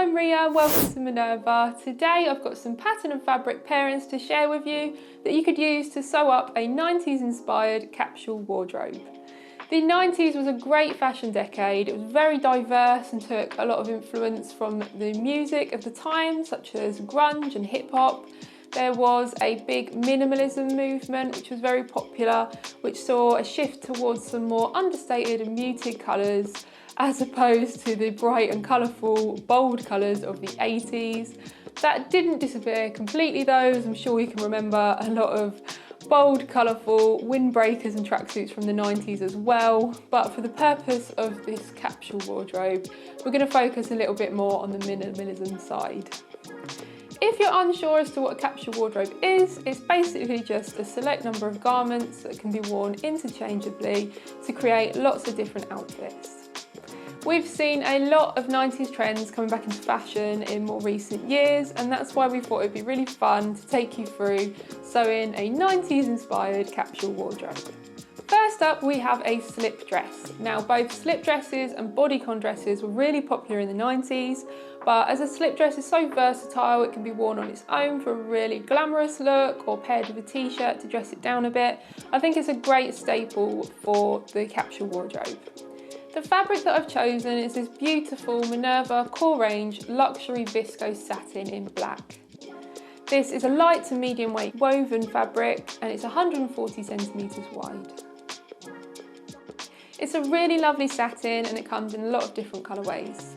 I'm Ria, welcome to Minerva. Today I've got some pattern and fabric pairings to share with you that you could use to sew up a 90s inspired capsule wardrobe. The 90s was a great fashion decade. It was very diverse and took a lot of influence from the music of the time, such as grunge and hip hop. There was a big minimalism movement which was very popular, which saw a shift towards some more understated and muted colours as opposed to the bright and colourful, bold colours of the 80s. That didn't disappear completely though, as I'm sure you can remember a lot of bold, colourful windbreakers and tracksuits from the 90s as well. But for the purpose of this capsule wardrobe, we're going to focus a little bit more on the minimalism side. If you're unsure as to what a capsule wardrobe is, it's basically just a select number of garments that can be worn interchangeably to create lots of different outfits. We've seen a lot of 90s trends coming back into fashion in more recent years, and that's why we thought it'd be really fun to take you through sewing a 90s inspired capsule wardrobe. First up, we have a slip dress. Now, both slip dresses and bodycon dresses were really popular in the 90s, but as a slip dress is so versatile, it can be worn on its own for a really glamorous look or paired with a t-shirt to dress it down a bit. I think it's a great staple for the capsule wardrobe. The fabric that I've chosen is this beautiful Minerva core range luxury viscose satin in black. This is a light to medium weight woven fabric and it's 140 centimetres wide. It's a really lovely satin and it comes in a lot of different colourways.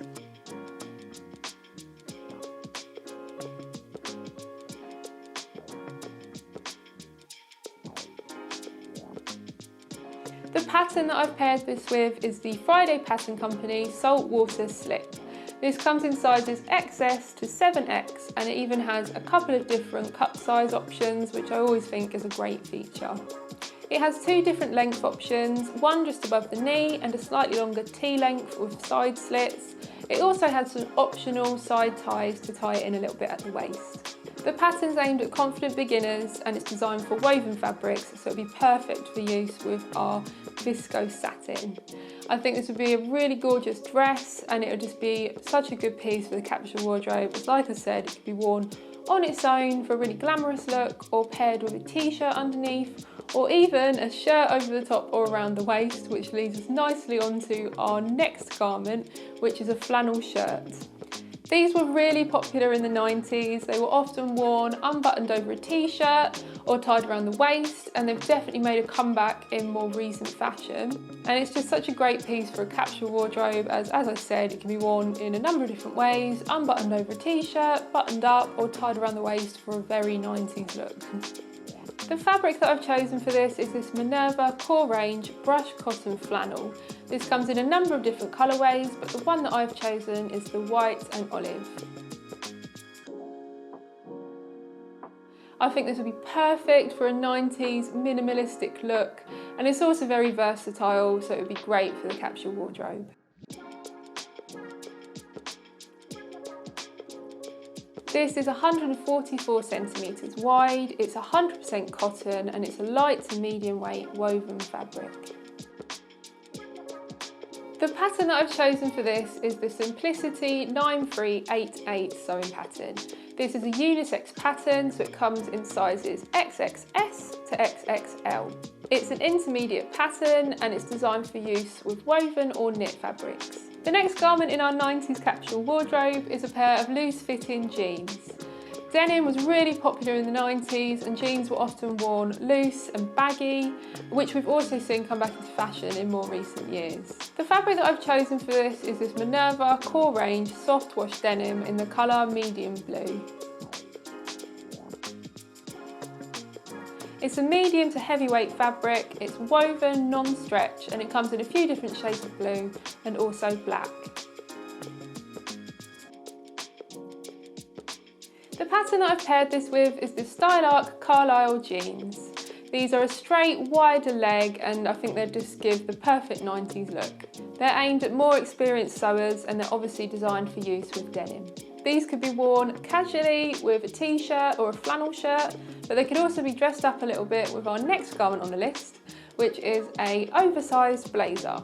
The pattern that I've paired this with is the Friday Pattern Company Saltwater Slip. This comes in sizes XS to 7X and it even has a couple of different cup size options, which I always think is a great feature. It has two different length options, one just above the knee and a slightly longer T length with side slits. It also has some optional side ties to tie it in a little bit at the waist. The pattern's aimed at confident beginners and it's designed for woven fabrics, so it'll be perfect for use with our viscose satin. I think this would be a really gorgeous dress and it would just be such a good piece for the capsule wardrobe. As like I said, it could be worn on its own for a really glamorous look or paired with a t-shirt underneath, or even a shirt over the top or around the waist, which leads us nicely onto our next garment, which is a flannel shirt. These were really popular in the 90s. They were often worn unbuttoned over a t-shirt or tied around the waist, and they've definitely made a comeback in more recent fashion. And it's just such a great piece for a capsule wardrobe, as I said, it can be worn in a number of different ways, unbuttoned over a t-shirt, buttoned up, or tied around the waist for a very 90s look. The fabric that I've chosen for this is this Minerva core range brushed cotton flannel. This comes in a number of different colourways, but the one that I've chosen is the white and olive. I think this would be perfect for a 90s minimalistic look, and it's also very versatile, so it would be great for the capsule wardrobe. This is 144 centimetres wide, it's 100% cotton and it's a light to medium weight woven fabric. The pattern that I've chosen for this is the Simplicity 9388 sewing pattern. This is a unisex pattern, so it comes in sizes XXS to XXL. It's an intermediate pattern and it's designed for use with woven or knit fabrics. The next garment in our 90s capsule wardrobe is a pair of loose-fitting jeans. Denim was really popular in the 90s and jeans were often worn loose and baggy, which we've also seen come back into fashion in more recent years. The fabric that I've chosen for this is this Minerva core range soft wash denim in the colour medium blue. It's a medium to heavyweight fabric, it's woven, non-stretch, and it comes in a few different shades of blue and also black. The pattern that I've paired this with is the Style Arc Carlisle jeans. These are a straight, wider leg and I think they just give the perfect 90s look. They're aimed at more experienced sewers and they're obviously designed for use with denim. These could be worn casually with a t-shirt or a flannel shirt, but they could also be dressed up a little bit with our next garment on the list, which is an oversized blazer.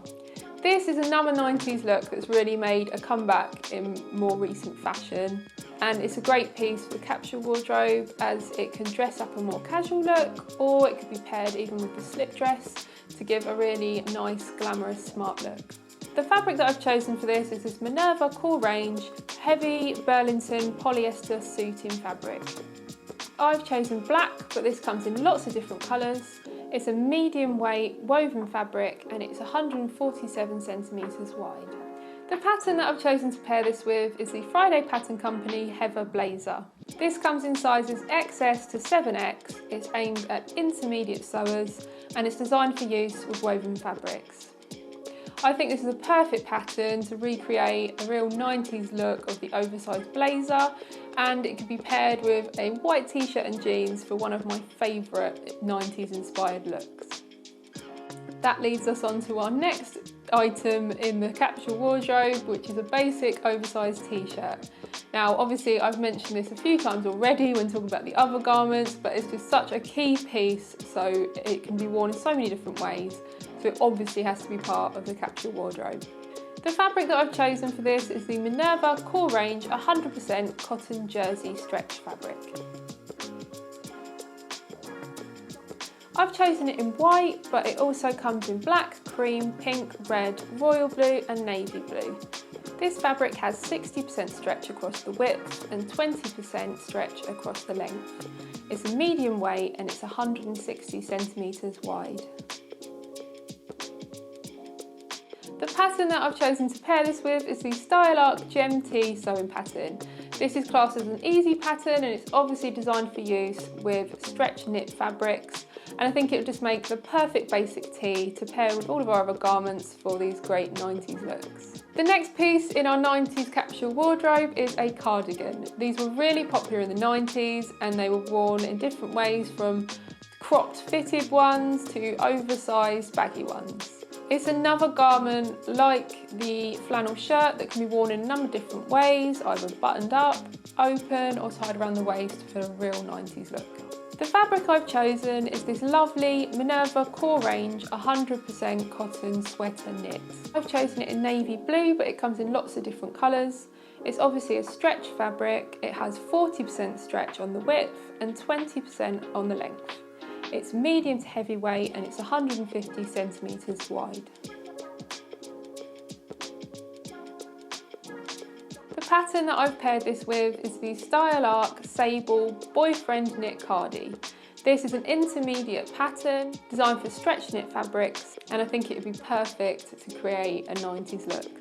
This is another 90s look that's really made a comeback in more recent fashion, and it's a great piece for the capsule wardrobe as it can dress up a more casual look, or it could be paired even with the slip dress to give a really nice, glamorous, smart look. The fabric that I've chosen for this is this Minerva Core Range Heavy Burlington Polyester Suiting fabric. I've chosen black, but this comes in lots of different colours. It's a medium weight woven fabric and it's 147 centimetres wide. The pattern that I've chosen to pair this with is the Friday Pattern Company Heather Blazer. This comes in sizes XS to 7X, it's aimed at intermediate sewers and it's designed for use with woven fabrics. I think this is a perfect pattern to recreate a real 90s look of the oversized blazer, and it could be paired with a white t-shirt and jeans for one of my favourite 90s inspired looks. That leads us on to our next item in the capsule wardrobe, which is a basic oversized t-shirt. Now obviously I've mentioned this a few times already when talking about the other garments, but it's just such a key piece, so it can be worn in so many different ways. So it obviously has to be part of the capsule wardrobe. The fabric that I've chosen for this is the Minerva Core Range 100% cotton jersey stretch fabric. I've chosen it in white, but it also comes in black, cream, pink, red, royal blue and navy blue. This fabric has 60% stretch across the width and 20% stretch across the length. It's a medium weight and it's 160 centimetres wide. The pattern that I've chosen to pair this with is the Style Arc Gem Tee sewing pattern. This is classed as an easy pattern and it's obviously designed for use with stretch knit fabrics, and I think it would just make the perfect basic tee to pair with all of our other garments for these great 90s looks. The next piece in our 90s capsule wardrobe is a cardigan. These were really popular in the 90s and they were worn in different ways, from cropped fitted ones to oversized baggy ones. It's another garment like the flannel shirt that can be worn in a number of different ways, either buttoned up, open or tied around the waist for a real 90s look. The fabric I've chosen is this lovely Minerva Core Range 100% cotton sweater knit. I've chosen it in navy blue, but it comes in lots of different colours. It's obviously a stretch fabric. It has 40% stretch on the width and 20% on the length. It's medium to heavyweight and it's 150 centimetres wide. The pattern that I've paired this with is the Style Arc Sable Boyfriend Knit Cardi. This is an intermediate pattern designed for stretch knit fabrics, and I think it would be perfect to create a 90s look.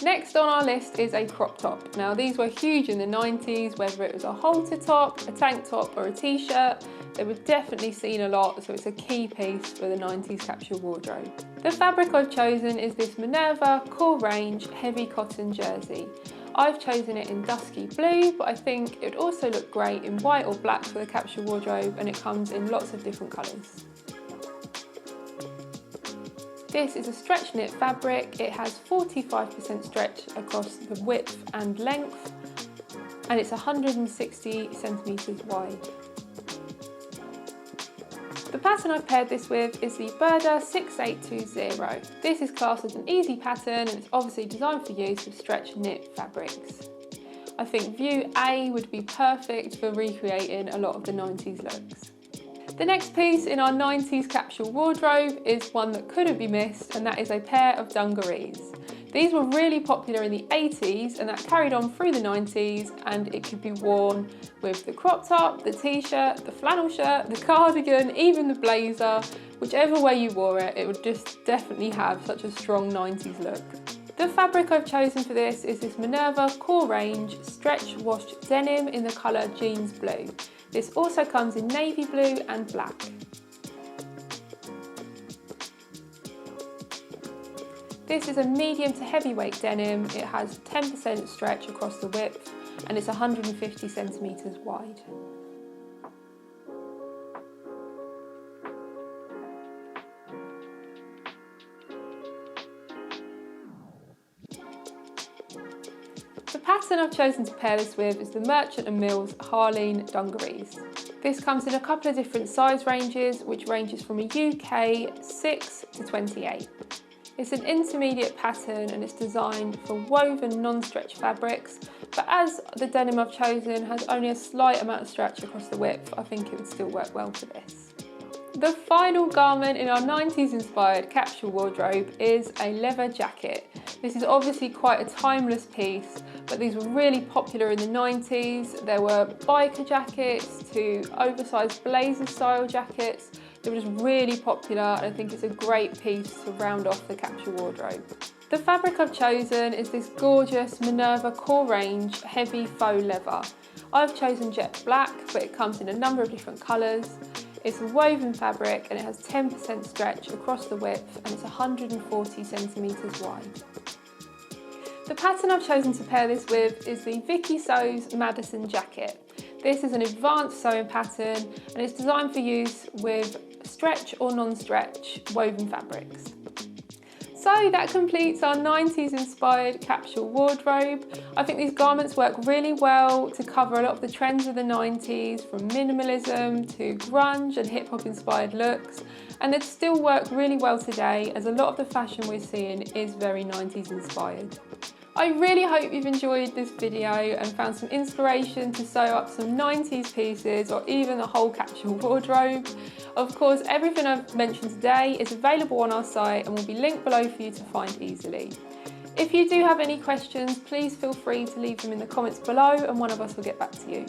Next on our list is a crop top. Now these were huge in the 90s, whether it was a halter top, a tank top or a t-shirt. They were definitely seen a lot, so it's a key piece for the 90s capsule wardrobe. The fabric I've chosen is this Minerva Core Range Heavy Cotton Jersey. I've chosen it in dusky blue, but I think it would also look great in white or black for the capsule wardrobe, and it comes in lots of different colours. This is a stretch knit fabric. It has 45% stretch across the width and length, and it's 160 centimetres wide. The pattern I've paired this with is the Burda 6820. This is classed as an easy pattern and it's obviously designed for use with stretch knit fabrics. I think view A would be perfect for recreating a lot of the 90s looks. The next piece in our 90s capsule wardrobe is one that couldn't be missed, and that is a pair of dungarees. These were really popular in the 80s and that carried on through the 90s, and it could be worn with the crop top, the t-shirt, the flannel shirt, the cardigan, even the blazer. Whichever way you wore it, it would just definitely have such a strong 90s look. The fabric I've chosen for this is this Minerva Core Range Stretch Washed Denim in the colour Jeans Blue. This also comes in navy blue and black. This is a medium to heavyweight denim. It has 10% stretch across the width and it's 150 centimetres wide. The pattern I've chosen to pair this with is the Merchant & Mills Harleen Dungarees. This comes in a couple of different size ranges, which ranges from a UK 6 to 28. It's an intermediate pattern and it's designed for woven non-stretch fabrics, but as the denim I've chosen has only a slight amount of stretch across the width, I think it would still work well for this. The final garment in our 90s inspired capsule wardrobe is a leather jacket. This is obviously quite a timeless piece, but these were really popular in the 90s. There were biker jackets to oversized blazer style jackets. They were just really popular, and I think it's a great piece to round off the capsule wardrobe. The fabric I've chosen is this gorgeous Minerva core range heavy faux leather. I've chosen jet black, but it comes in a number of different colours. It's a woven fabric and it has 10% stretch across the width and it's 140 centimetres wide. The pattern I've chosen to pair this with is the Vicky Sews Madison jacket. This is an advanced sewing pattern and it's designed for use with stretch or non-stretch woven fabrics. So that completes our 90s inspired capsule wardrobe. I think these garments work really well to cover a lot of the trends of the 90s, from minimalism to grunge and hip hop inspired looks, and they'd still work really well today as a lot of the fashion we're seeing is very 90s inspired. I really hope you've enjoyed this video and found some inspiration to sew up some 90s pieces or even the whole capsule wardrobe. Of course, everything I've mentioned today is available on our site and will be linked below for you to find easily. If you do have any questions, please feel free to leave them in the comments below and one of us will get back to you.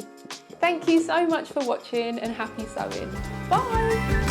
Thank you so much for watching and happy sewing. Bye!